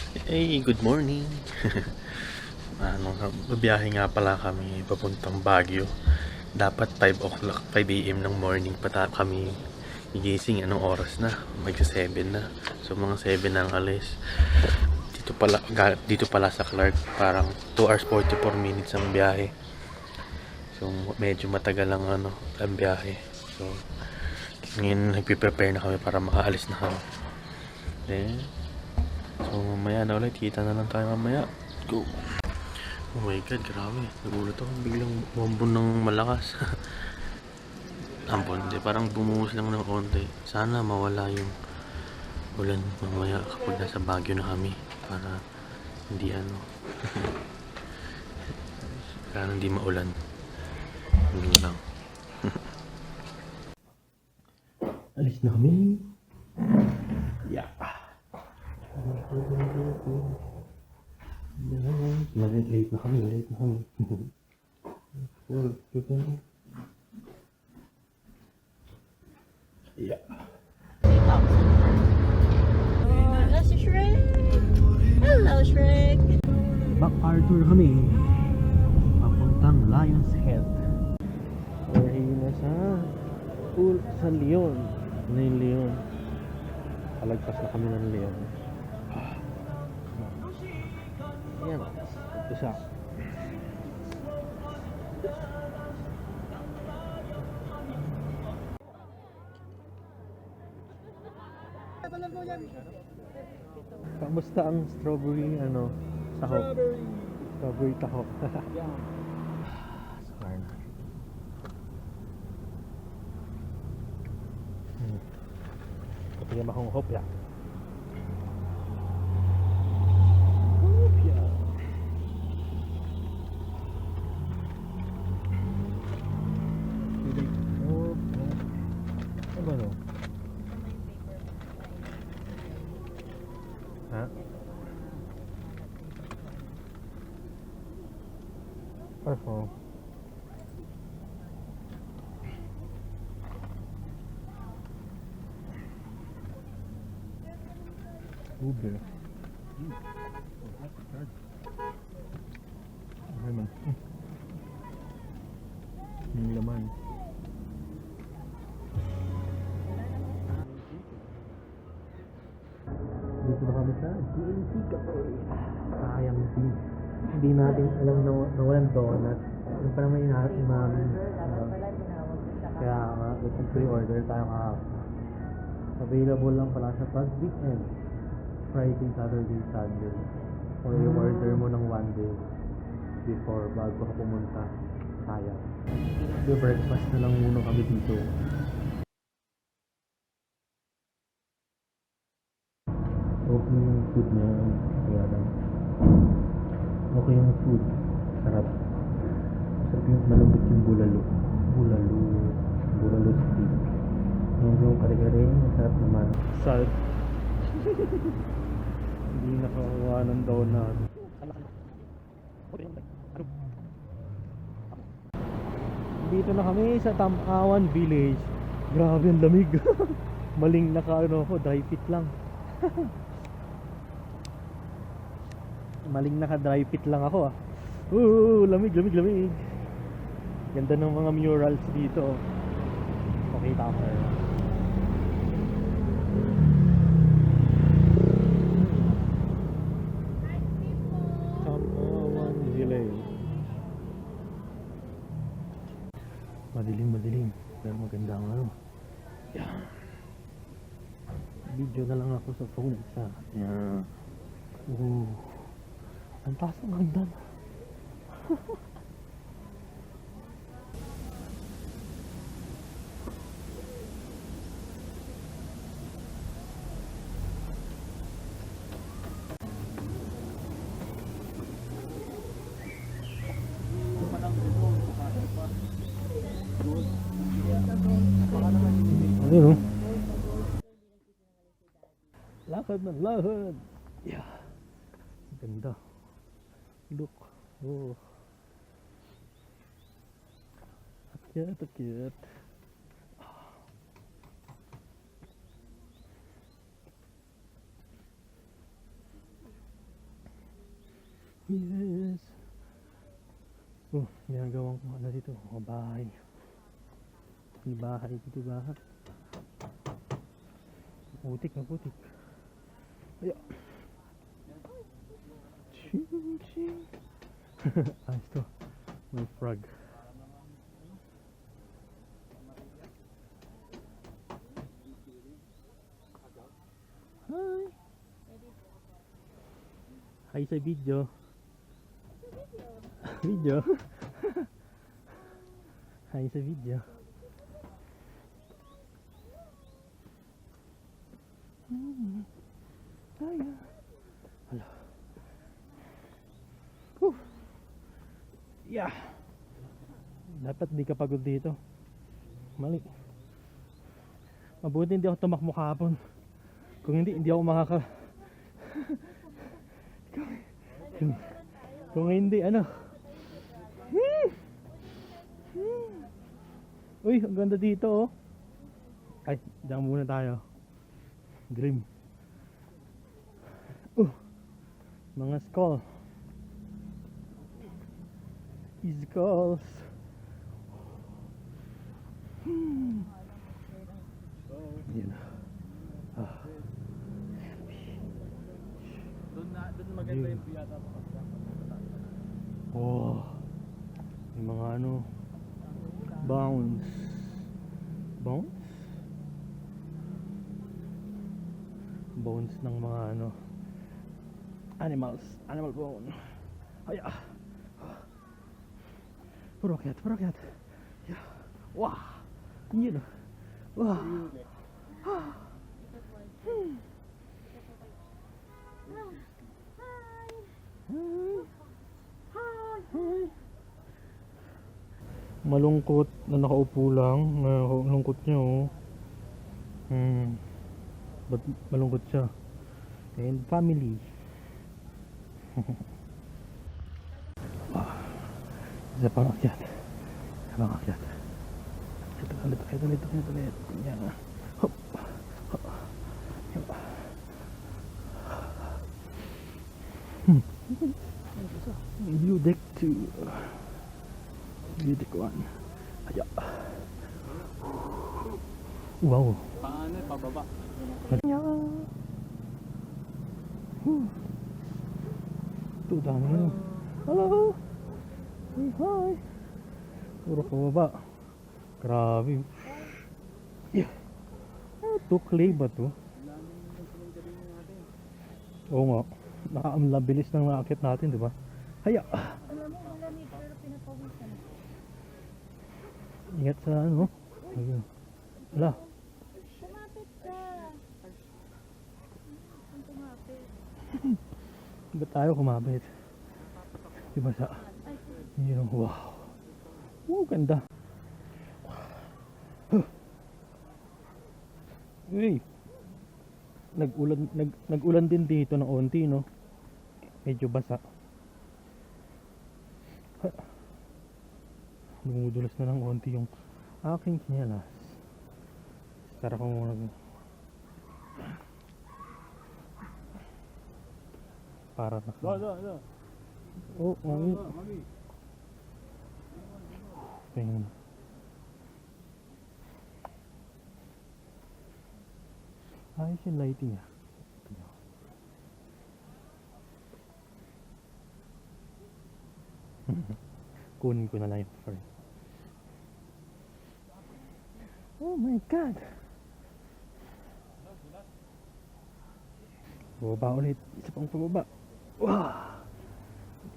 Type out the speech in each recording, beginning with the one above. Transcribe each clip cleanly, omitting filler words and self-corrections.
Hey, good morning. Babiyahe nga pala kami papuntang Baguio. Dapat 5 o'clock, 5 a.m. ng morning kami gigising. Anong oras na? Magsa 7 na. So mga 7 na ang alis. Dito pala sa Clark, parang 2 hours 44 minutes ang biyahe. So medyo matagal ang biyahe. So ngayon nagpe-prepare na kami para makaalis na kami. Then, so mamaya na ulit, kita na lang tayo mamaya. Go! Oh my god, grabe. Nagulat ako, biglang bumbon ng malakas. Ampon, hindi. Parang bumuhos lang ng konti. Sana mawala yung ulan mamaya kapag nasa Baguio na kami. Para hindi para hindi maulan. Yun lang. Alis na kami. Yeah. Late na kami. Yeah. That's Shrek. Hello, Shrek. MacArthur kami. Papuntang Lion's Head. We're na sa Leon. Ano yung Leon? Palagpas na kami ng Leon. Yan. Ito siya. Kamusta ang strawberry taho? Strawberry taho. Sarn. Kapag akong hopya. Hopya. Ano no? Ha? Perfect. Uber. Okay man. Yung laman. Dito na kami sa GNC Cafe. Sayang din. Hindi natin alam na walang donut. Yung pa naman hinahanap namin. Kaya pre-order tayo kahapon. Available lang pala sa pag weekend. Friday, Saturday, Sunday. Or yung order mo ng one day before bago ka pumunta. Sayang. So breakfast na lang muna kami dito. Okay yung food niya. Kaya lang. Okay yung food. Sarap. Sarap yung malambot yung bulalo. Bulalo steak. Yung kare-kare, masarap naman. Sad. Hindi nakakuha ng donut. Dito na kami sa Tamawan Village. Grabe ang lamig. Maling dry fit lang. Maling dry fit lang ako. Lamig. Ganda ng mga murals dito. Okay, tama. Tamawan Village. Madilim. Pero maganda ang Yeah. Video na lang ako sa phone isa. Yeah. Ang taas ng hagdan. Ano? Lakad. Yeah. Ganda. Look. Oh. Akyat. Yes. Oh, ginagawang kung ano dito. Oh, bahay. May bahay dito, bahay. Putik na putik. Ay. Ching ching. Ayos to. May frog. Hi. Hi sa video. Video. Hi sa video. Ay. Hala. Yeah. Dapat di ka pagod dito. Mali. Mabuti hindi ako tumakbo kahapon. Kung hindi ako makaka... kung hindi, ano? Uy, ang ganda dito, oh. Ay, diyan muna tayo. Dream. Mga skull. Skulls. Yun. Doon maganda yung piyata mo. Oh. May mga ano. Bounce. Bounce? Bones ng mga ano. Animals. Animal bone. Ay, Puro akyat, puro akyat. Yeah. Wah. Yun. Wah. Malungkot na nakaupo lang. Malungkot niya, oh. Ba't malungkot siya? And family. Isa pang akyat. Isa pang akyat. Ulit. Yan. Hop. View deck 2. View deck 1. Ayan. Wow. Paano? Pababa. Ayan. Ito, dami na. Hello. Hi. Puro pababa. Grabe. Yeah. Ito, clay ba to? Oo nga. Nakakabilis ng nakakit natin, di ba? Haya. Alam mo, malamig pero pinapawisan. Ingat sa ano. Ayun. Wala. Kumapit ka. Ang kumapit. Ba't tayo kumapit? Di ba sa... Yun, wow. Wow, ganda. Uy. Nag-ulan din dito ng onti, no? Medyo basa. Dumudulas na ng onti yung aking tsinelas. Tara ko muna. Para na. Do. Oh, mami. Mami. Tingnan. Ayos yung lighting, ah. Kunin ko na lang yung frame. Oh my God! Bababa ulit. Isa pang pababa. Wow!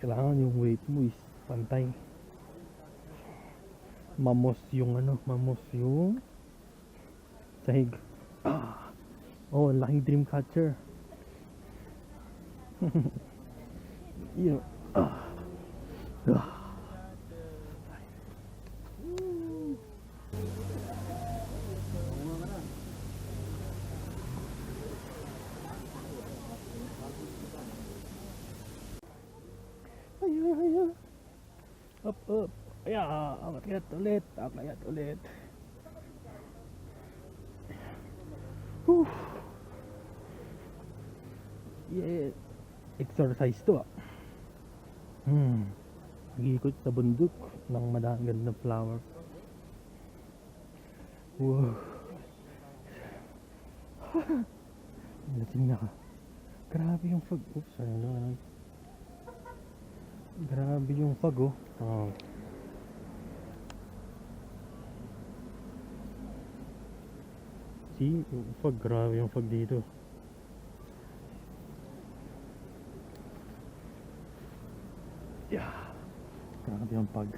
Kailangan yung weight mo is pantay. Mamos yung ano, mamos yung sahig. Oh, laking dream catcher. You know. Ayan. Up. Ayan, akyat ulit. Whew. Yeah. Exercise to, ah. Nag-iikot sa bundok ng madaming gandang flower. Wow. Lasing na ka. Grabe yung fog. Oops, ano. Grabe yung fog, oh. Oh. See, yung fog. Grabe yung fog dito. Yeah. Grabe yung fog.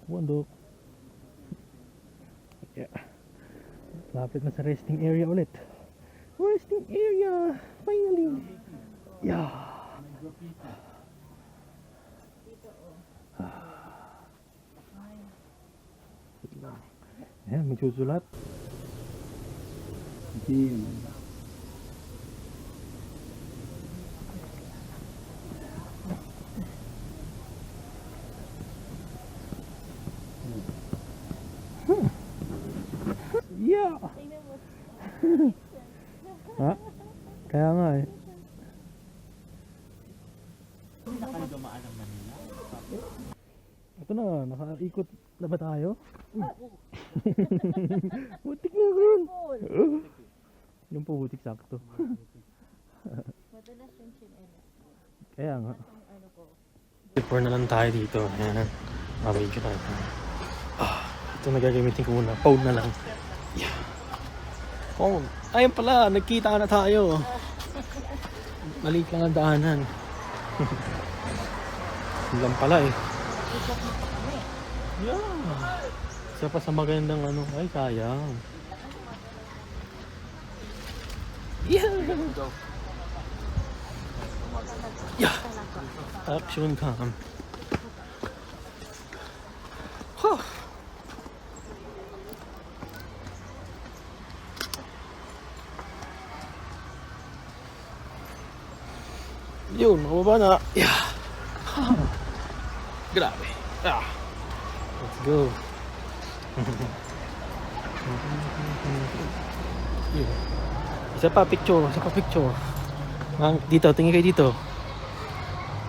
Bundok. Yeah. Lapit na sa resting area ulit. Resting area! Finally! Yeah! Ayan, may susulat. Yeah! Ha? Kaya nga eh. Ito na, nakaikot na ba tayo? Butik na yun! Yung po butik sakto. Madalas yung chinela. Kaya nga. Ano ko. Before na lang tayo dito. Ayan. Mabigyo tayo. Ito na gagamitin ko muna. Phone na lang. Yeah. Phone. Ayun pala, nagkita na tayo. Maliit lang ang daanan. Yun lang pala eh. Yeah. Isa pa sa magandang ano. Ay, sayang. Yeah. Yeah. Action cam. Huh. Yun, mababa na. Yeah. Grabe. Ah. Let's go. Yun. Isa pa picture. Dito, tingin kayo dito.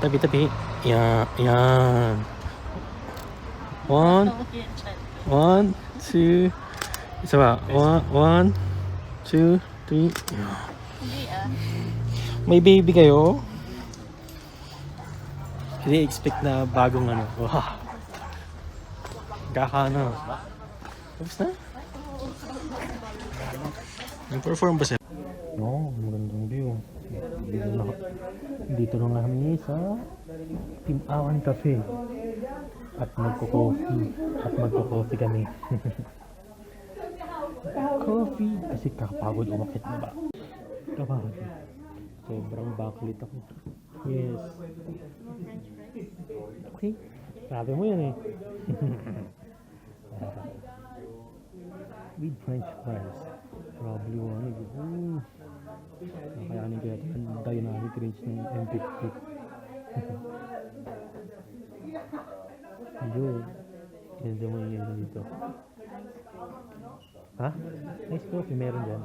Tabi. Yan. One, two. Isa pa. One, two, three. Hindi May baby kayo? Hindi expect na bagong ano. Wow. Kakano. Tapos na? Nag-perform ba siya? No, magandang view. Dito lang kami sa Timawan Cafe. At magko-coffee kami. Coffee. Kasi kakapagod umakit na ba? Kapagod. Sobrang backlit ako. Yes. Okay. Sabi mo yan eh. With French fries. Probably one of it. Nakayanin ko yata ang dynamic range ng M50. Yun. Ganda mo yung dito. Ha? Nice coffee meron dyan.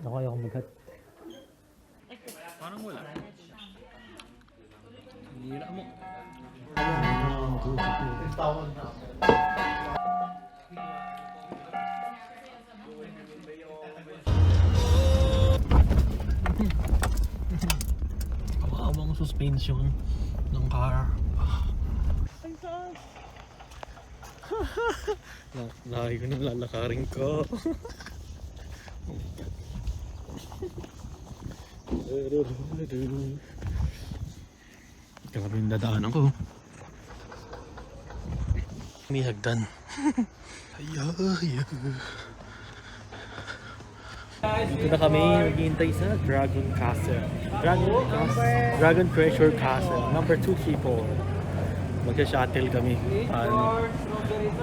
Ako ayaw mag-hat. Parang wala. Hira mo. Kawawang suspension ng car. Ay, taas! Laki ko nang lalakarin ko. Grabe yung dadaanan ko. May hagdan. Dito na kami naghihintay sa Dragon Castle. Dragon Treasure Castle. Number 234. Magsa-shuttle kami.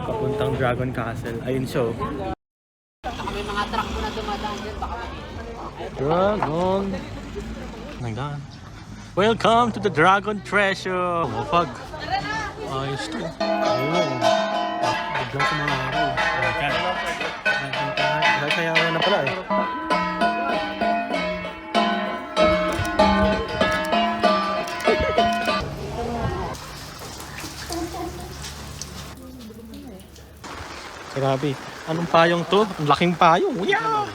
Papuntang Dragon Castle. Ayun siya. May mga truck ko na dumadaan dyan. Baka Dragon. Nagdaan. Welcome to the Dragon Treasure. Mapag. Ayos to. Ayun. Biglang kumaraw. Ayan. Nagsayawan na pala eh. Grabe. Anong payong to? Ang laking payong. Yeah!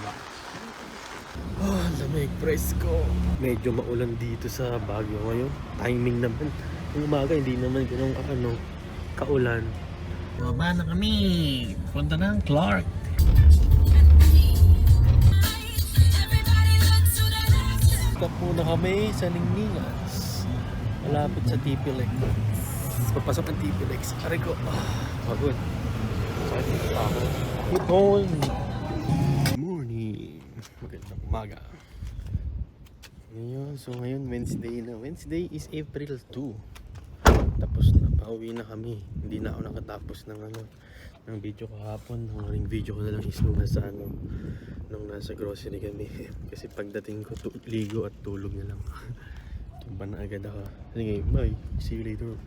Oh, lamig presko. Medyo maulan dito sa Baguio ngayon. Timing naman. Yung umaga hindi naman ganun kaulan. Baba na kami. Punta na ang Clark. Stop muna kami sa Ningningas. Malapit sa TP-Lex. Papasok ang TP-Lex. Aray ko. Pagod. Good morning. Good morning. Magandang umaga. Ngayon Wednesday na. Wednesday is April 2. Tapos na, pauwi na kami. Hindi na ako nakatapos ng video kahapon. Ang huling video ko na lang is nung nasa grocery kami. Kasi pagdating ko, ligo at tulog na lang. Tumba na agad ako. Sige, bye. See you later.